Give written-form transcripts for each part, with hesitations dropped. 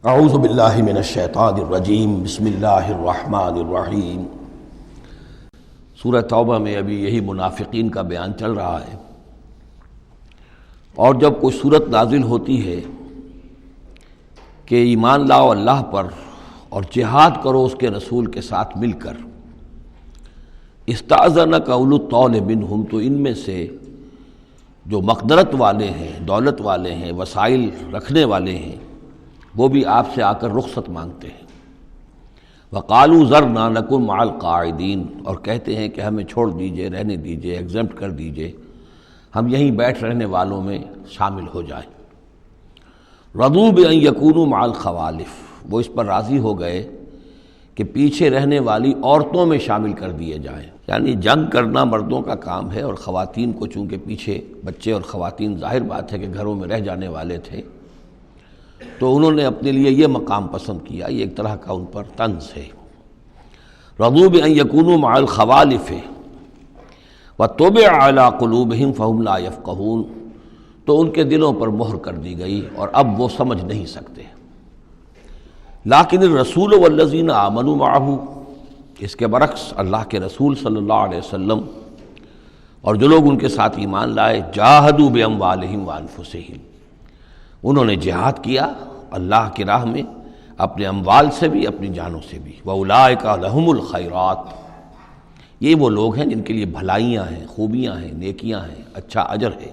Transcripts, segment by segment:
اعوذ باللہ من الشیطان الرجیم بسم اللہ الرحمن الرحیم۔ سورہ توبہ میں ابھی یہی منافقین کا بیان چل رہا ہے، اور جب کوئی صورت نازل ہوتی ہے کہ ایمان لاؤ اللہ پر اور جہاد کرو اس کے رسول کے ساتھ مل کر، استأذنک اولو الطول منہم، تو ان میں سے جو مقدرت والے ہیں، دولت والے ہیں، وسائل رکھنے والے ہیں، وہ بھی آپ سے آ کر رخصت مانگتے ہیں۔ وقالوا ذرنا نکن مع القاعدین، اور کہتے ہیں کہ ہمیں چھوڑ دیجئے، رہنے دیجئے، ایگزمپٹ کر دیجئے، ہم یہیں بیٹھ رہنے والوں میں شامل ہو جائیں۔ رضوا بان یکونوا مع الخوالف، وہ اس پر راضی ہو گئے کہ پیچھے رہنے والی عورتوں میں شامل کر دیے جائیں، یعنی جنگ کرنا مردوں کا کام ہے، اور خواتین کو چونکہ پیچھے بچے اور خواتین ظاہر بات ہے کہ گھروں میں رہ جانے والے تھے، تو انہوں نے اپنے لیے یہ مقام پسند کیا، یہ ایک طرح کا ان پر طنز ہے۔ رضوا بان یکونوا مع الخوالف وطبع علی قلوبہم فہم لا یفقہون، تو ان کے دلوں پر مہر کر دی گئی اور اب وہ سمجھ نہیں سکتے۔ لیکن الرسول والذین آمنوا معہ، اس کے برعکس اللہ کے رسول صلی اللہ علیہ وسلم اور جو لوگ ان کے ساتھ ایمان لائے، جاہدوا باموالہم وانفسہم، انہوں نے جہاد کیا اللہ کی راہ میں، اپنے اموال سے بھی، اپنی جانوں سے بھی۔ وَأُولَٰئِكَ لَهُمُ الْخَيْرَاتُ، یہ وہ لوگ ہیں جن کے لیے بھلائیاں ہیں، خوبیاں ہیں، نیکیاں ہیں، اچھا اجر ہے۔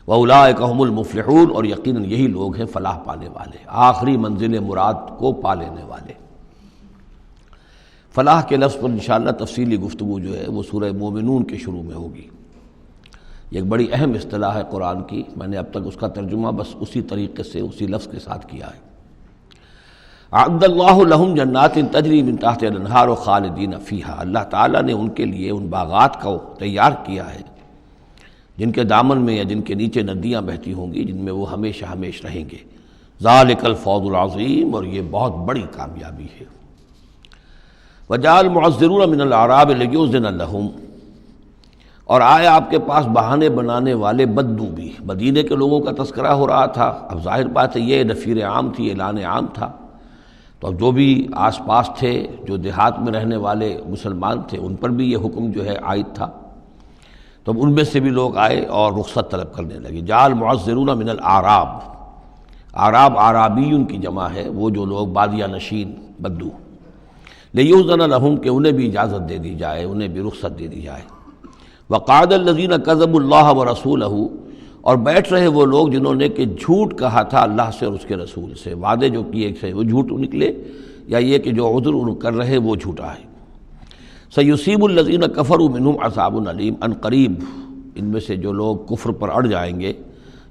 وَأُولَٰئِكَ هُمُ الْمُفْلِحُونَ، اور یقیناً یہی لوگ ہیں فلاح پانے والے، آخری منزل مراد کو پا لینے والے۔ فلاح کے لفظ پر انشاءاللہ تفصیلی گفتگو جو ہے وہ سورہ مومنون کے شروع میں ہوگی۔ یہ ایک بڑی اہم اصطلاح ہے قرآن کی، میں نے اب تک اس کا ترجمہ بس اسی طریقے سے اسی لفظ کے ساتھ کیا ہے۔ اعد اللہ لہم جنات تجری من تحتہا الانہار خالدین فیہا، اللہ تعالیٰ نے ان کے لیے ان باغات کو تیار کیا ہے جن کے دامن میں یا جن کے نیچے ندیاں بہتی ہوں گی، جن میں وہ ہمیشہ ہمیش رہیں گے۔ ذالک الفوز العظیم، اور یہ بہت بڑی کامیابی ہے۔ وجاء المعذرون من الاعراب لیؤذن لہم، اور آئے آپ کے پاس بہانے بنانے والے بدو بھی، مدینے کے لوگوں کا تذکرہ ہو رہا تھا، اب ظاہر بات ہے یہ نفیر عام تھی، اعلان عام تھا، تو اب جو بھی آس پاس تھے، جو دیہات میں رہنے والے مسلمان تھے، ان پر بھی یہ حکم جو ہے عائد تھا، تو اب ان میں سے بھی لوگ آئے اور رخصت طلب کرنے لگے۔ جاء المعذرون من الاعراب، اعراب اعرابیون کی جمع ہے، وہ جو لوگ بادیہ نشین بدو، لیؤذن لہم، کہ انہیں بھی اجازت دے دی جائے، انہیں بھی رخصت دے دی جائے۔ وقعد الذین کذبوا اللہ ورسولہ، اور بیٹھ رہے وہ لوگ جنہوں نے کہ جھوٹ کہا تھا اللہ سے اور اس کے رسول سے، وعدے جو کیے تھے وہ جھوٹ نکلے، یا یہ کہ جو عذر ان کر رہے وہ جھوٹا ہے۔ سیصیب الذین کفروا منہم عذاب علیم، ان قریب ان میں سے جو لوگ کفر پر اڑ جائیں گے،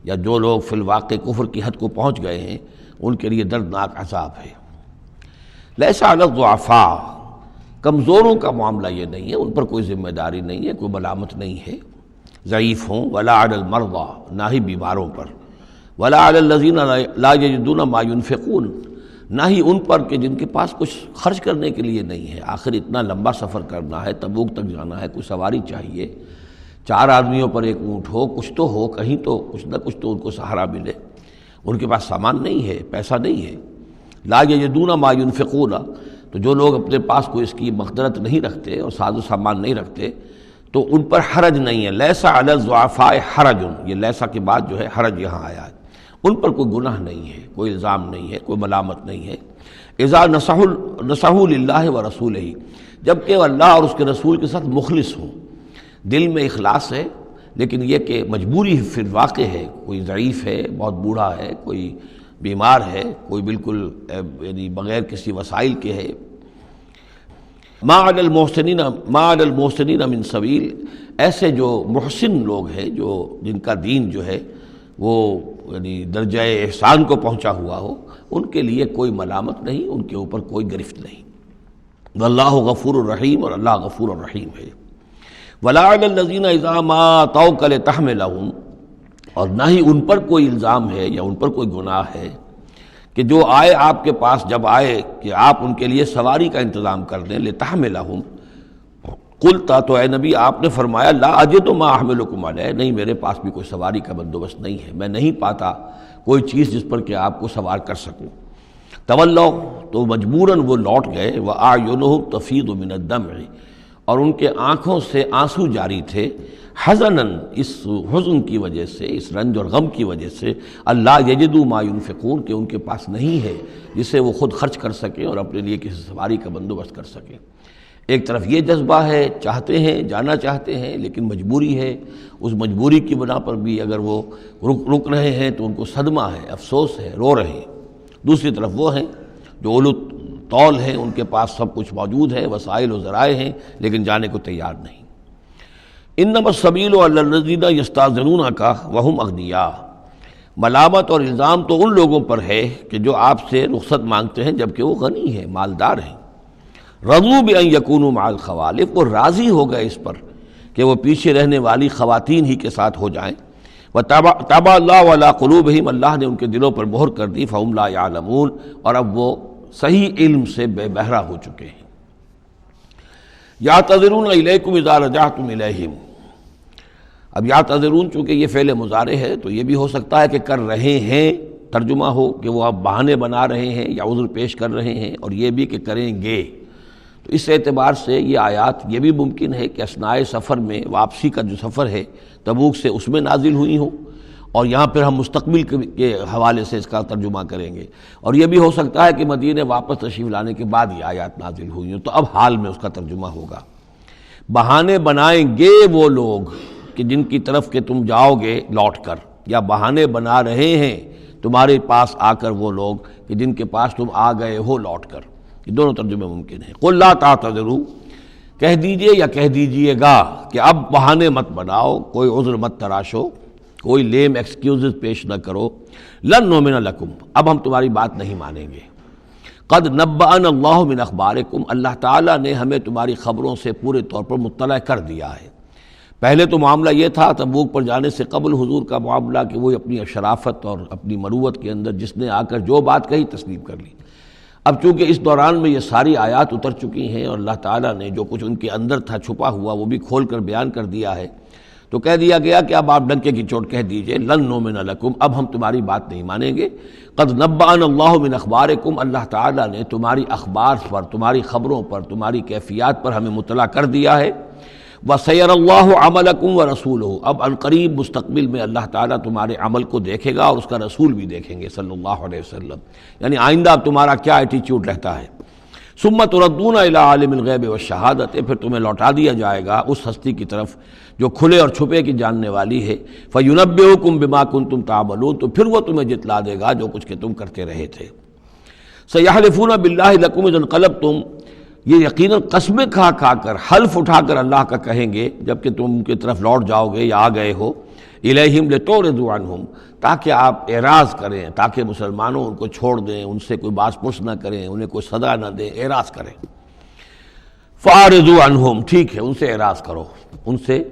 یا جو لوگ فی الواقع کفر کی حد کو پہنچ گئے ہیں، ان کے لیے دردناک عذاب ہے۔ لیس علی الضعفاء، کمزوروں کا معاملہ یہ نہیں ہے، ان پر کوئی ذمہ داری نہیں ہے، کوئی ملامت نہیں ہے، ضعیف ہوں، ولا علی المرضى، نہ ہی بیماروں پر، ولا علی الذین لا یجدون ما ينفقون، نہ ہی ان پر کہ جن کے پاس کچھ خرچ کرنے کے لیے نہیں ہے۔ آخر اتنا لمبا سفر کرنا ہے، تبوک تک جانا ہے، کوئی سواری چاہیے، 4 آدمیوں پر ایک اونٹ ہو، کچھ تو ہو، کہیں تو کچھ نہ کچھ تو ان کو سہارا ملے، ان کے پاس سامان نہیں ہے، پیسہ نہیں ہے۔ لا یجدون ما ينفقون، تو جو لوگ اپنے پاس کوئی اس کی مقدرت نہیں رکھتے اور ساز و سامان نہیں رکھتے، تو ان پر حرج نہیں ہے۔ لیس علی الضعفاء حرج، یہ لیسا کے بعد جو ہے حرج یہاں آیا ہے، ان پر کوئی گناہ نہیں ہے، کوئی الزام نہیں ہے، کوئی ملامت نہیں ہے۔ اذا نصحوا للہ ورسولہ، جب کہ وہ اللہ اور اس کے رسول کے ساتھ مخلص ہوں، دل میں اخلاص ہے، لیکن یہ کہ مجبوری فی الواقع ہے، کوئی ضعیف ہے، بہت بوڑھا ہے، کوئی بیمار ہے، کوئی بالکل یعنی بغیر کسی وسائل کے ہے۔ ما علی المحسنین من سبیل، ایسے جو محسن لوگ ہیں، جو جن کا دین جو ہے وہ یعنی درجہ احسان کو پہنچا ہوا ہو، ان کے لیے کوئی ملامت نہیں، ان کے اوپر کوئی گرفت نہیں۔ واللہ غفور الرحیم، اور اللہ غفور الرحیم ہے۔ ولا علی الذین اذا ما اتوک لتحملہم، اور نہ ہی ان پر کوئی الزام ہے یا ان پر کوئی گناہ ہے کہ جو آئے آپ کے پاس، جب آئے کہ آپ ان کے لیے سواری کا انتظام کر دیں، لتحملہم، قلتا، تو اے نبی آپ نے فرمایا، لا اجد ما احملکم علیہ، نہیں میرے پاس بھی کوئی سواری کا بندوبست نہیں ہے، میں نہیں پاتا کوئی چیز جس پر کہ آپ کو سوار کر سکوں۔ تولوا تو مجبوراً وہ لوٹ گئے، وَأَعْيُنُهُمْ تَفِيضُ مِنَ الدَّمْعِ اور ان کے آنکھوں سے آنسو جاری تھے، حزناً اس حزن کی وجہ سے، اس رنج اور غم کی وجہ سے، اللہ یجدوا ما ينفقون کہ ان کے پاس نہیں ہے جسے وہ خود خرچ کر سکیں اور اپنے لیے کسی سواری کا بندوبست کر سکیں۔ ایک طرف یہ جذبہ ہے، چاہتے ہیں، جانا چاہتے ہیں، لیکن مجبوری ہے، اس مجبوری کی بنا پر بھی اگر وہ رک رہے ہیں تو ان کو صدمہ ہے، افسوس ہے، رو رہے ہیں۔ دوسری طرف وہ ہیں جو اولو طول ہیں، ان کے پاس سب کچھ موجود ہے، وسائل و ذرائع ہیں، لیکن جانے کو تیار نہیں۔ انما السبیل علی الذین یستأذنونک وہم اغنیاء، ملامت اور الزام تو ان لوگوں پر ہے کہ جو آپ سے رخصت مانگتے ہیں جبکہ وہ غنی ہیں، مالدار ہیں۔ رضوا بأن یکونوا مع الخوالف، وہ راضی ہو گئے اس پر کہ وہ پیچھے رہنے والی خواتین ہی کے ساتھ ہو جائیں۔ وطبع اللہ علی قلوبہم، اللہ نے ان کے دلوں پر مہر کر دی، فہم لا یعلمون، اور اب وہ صحیح علم سے بے بہرہ ہو چکے ہیں۔ یعتذرون الیکم اذا رجعتم الیہم، اب یعتذرون چونکہ یہ فعل مضارع ہے تو یہ بھی ہو سکتا ہے کہ کر رہے ہیں، ترجمہ ہو کہ وہ اب بہانے بنا رہے ہیں یا عذر پیش کر رہے ہیں، اور یہ بھی کہ کریں گے۔ تو اس اعتبار سے یہ آیات یہ بھی ممکن ہے کہ اثناء سفر میں، واپسی کا جو سفر ہے تبوک سے، اس میں نازل ہوئی ہوں، اور یہاں پھر ہم مستقبل کے حوالے سے اس کا ترجمہ کریں گے، اور یہ بھی ہو سکتا ہے کہ مدینے واپس تشریف لانے کے بعد یہ آیات نازل ہوئی ہوں، تو اب حال میں اس کا ترجمہ ہوگا۔ بہانے بنائیں گے وہ لوگ کہ جن کی طرف کہ تم جاؤ گے لوٹ کر، یا بہانے بنا رہے ہیں تمہارے پاس آ کر وہ لوگ کہ جن کے پاس تم آ گئے ہو لوٹ کر، یہ دونوں ترجمے ممکن ہیں۔ قل لا تعتذروا، کہہ دیجئے یا کہہ دیجئے گا کہ اب بہانے مت بناؤ، کوئی عذر مت تراشو، کوئی لیم ایکسکیوزز پیش نہ کرو، لن نؤمن لکم، اب ہم تمہاری بات نہیں مانیں گے۔ قد نبأنا اللہ من اخبارکم، اللہ تعالیٰ نے ہمیں تمہاری خبروں سے پورے طور پر مطلع کر دیا ہے۔ پہلے تو معاملہ یہ تھا تبوک پر جانے سے قبل حضور کا معاملہ کہ وہ اپنی شرافت اور اپنی مروت کے اندر جس نے آ کر جو بات کہی تسلیم کر لی۔ اب چونکہ اس دوران میں یہ ساری آیات اتر چکی ہیں اور اللہ تعالیٰ نے جو کچھ ان کے اندر تھا چھپا ہوا وہ بھی کھول کر بیان کر دیا ہے، تو کہہ دیا گیا کہ اب آپ ڈنکے کی چوٹ کہہ دیجئے، لن نؤمن لکم، اب ہم تمہاری بات نہیں مانیں گے۔ قد نبأنا اللہ من اخبارکم، اللہ تعالیٰ نے تمہاری اخبار پر، تمہاری خبروں پر، تمہاری کیفیات پر ہمیں مطلع کر دیا ہے۔ وَسَيَرَ اللَّهُ عَمَلَكُمْ وَرَسُولُهُ، اب ان قریب مستقبل میں اللہ تعالیٰ تمہارے عمل کو دیکھے گا اور اس کا رسول بھی دیکھیں گے صلی اللہ علیہ وسلم، یعنی آئندہ اب تمہارا کیا ایٹیچیوڈ رہتا ہے۔ ثُمَّ تُرَدُّونَ إِلَىٰ عَالِمِ الْغَیْبِ وَالشَّہَادَةِ، پھر تمہیں لوٹا دیا جائے گا اس ہستی کی طرف جو کھلے اور چھپے کی جاننے والی ہے۔ فَيُنَبِّئُكُم بِمَا كُنتُمْ تَعْمَلُونَ، تو پھر وہ تمہیں جتلا دے گا جو کچھ کہ تم کرتے رہے تھے۔ سَيَحْلِفُونَ بِاللَّهِ لَكُمْ إِذَا انقلبتم، یہ یقیناً قسمیں کھا کھا کر، حلف اٹھا کر اللہ کا کہیں گے جب کہ تم ان کی طرف لوٹ جاؤ گے یا آ گئے ہو، الیہم لتعرضوا عنہم، تاکہ آپ اعراض کریں، تاکہ مسلمانوں ان کو چھوڑ دیں، ان سے کوئی باس پرس نہ کریں، انہیں کوئی صدا نہ دیں، اعراض کریں۔ فاعرضوا عنہم، ٹھیک ہے ان سے اعراض کرو، ان سے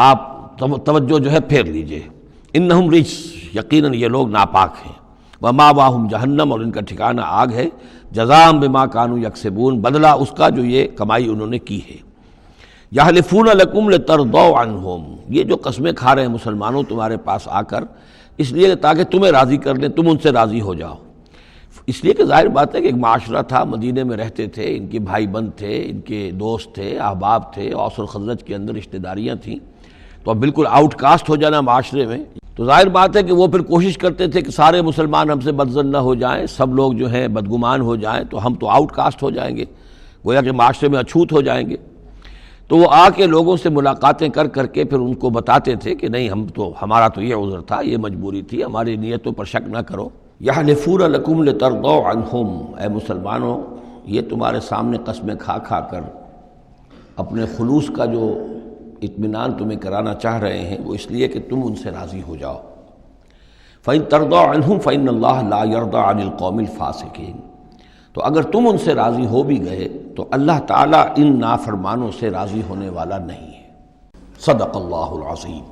آپ توجہ جو ہے پھیر لیجئے۔ انہم رجس، یقیناً یہ لوگ ناپاک ہیں۔ ومأواہم جہنم، اور ان کا ٹھکانہ آگ ہے۔ جزاء بما کانوا یکسبون، بدلہ اس کا جو یہ کمائی انہوں نے کی ہے۔ یحلفون لکم لترضوا عنہم، یہ جو قسمیں کھا رہے ہیں مسلمانوں تمہارے پاس آ کر، اس لیے تاکہ تمہیں راضی کر لیں، تم ان سے راضی ہو جاؤ۔ اس لیے کہ ظاہر بات ہے کہ ایک معاشرہ تھا، مدینے میں رہتے تھے، ان کے بھائی بند تھے، ان کے دوست تھے، احباب تھے، اوس اور خزرج کے اندر رشتہ داریاں تھیں، تو اب بالکل آؤٹ کاسٹ ہو جانا معاشرے میں، تو ظاہر بات ہے کہ وہ پھر کوشش کرتے تھے کہ سارے مسلمان ہم سے بدظن نہ ہو جائیں، سب لوگ جو ہیں بدگمان ہو جائیں، تو ہم تو آؤٹ کاسٹ ہو جائیں گے، گویا کہ معاشرے میں اچھوت ہو جائیں گے۔ تو وہ آ کے لوگوں سے ملاقاتیں کر کر کے پھر ان کو بتاتے تھے کہ نہیں، ہمارا تو یہ عذر تھا، یہ مجبوری تھی، ہماری نیتوں پر شک نہ کرو۔ یحلفون لکم لترضوا عنہم، اے مسلمانوں یہ تمہارے سامنے قسمیں کھا کھا کر اپنے خلوص کا جو اطمینان تمہیں کرانا چاہ رہے ہیں وہ اس لیے کہ تم ان سے راضی ہو جاؤ۔ فَإِن تَرْضَوْا عَنْهُمْ فَإِنَّ اللَّهَ لَا يَرْضَىٰ عَنِ الْقَوْمِ الْفَاسِقِينَ، تو اگر تم ان سے راضی ہو بھی گئے تو اللہ تعالیٰ ان نافرمانوں سے راضی ہونے والا نہیں ہے۔ صدق اللہ العظیم۔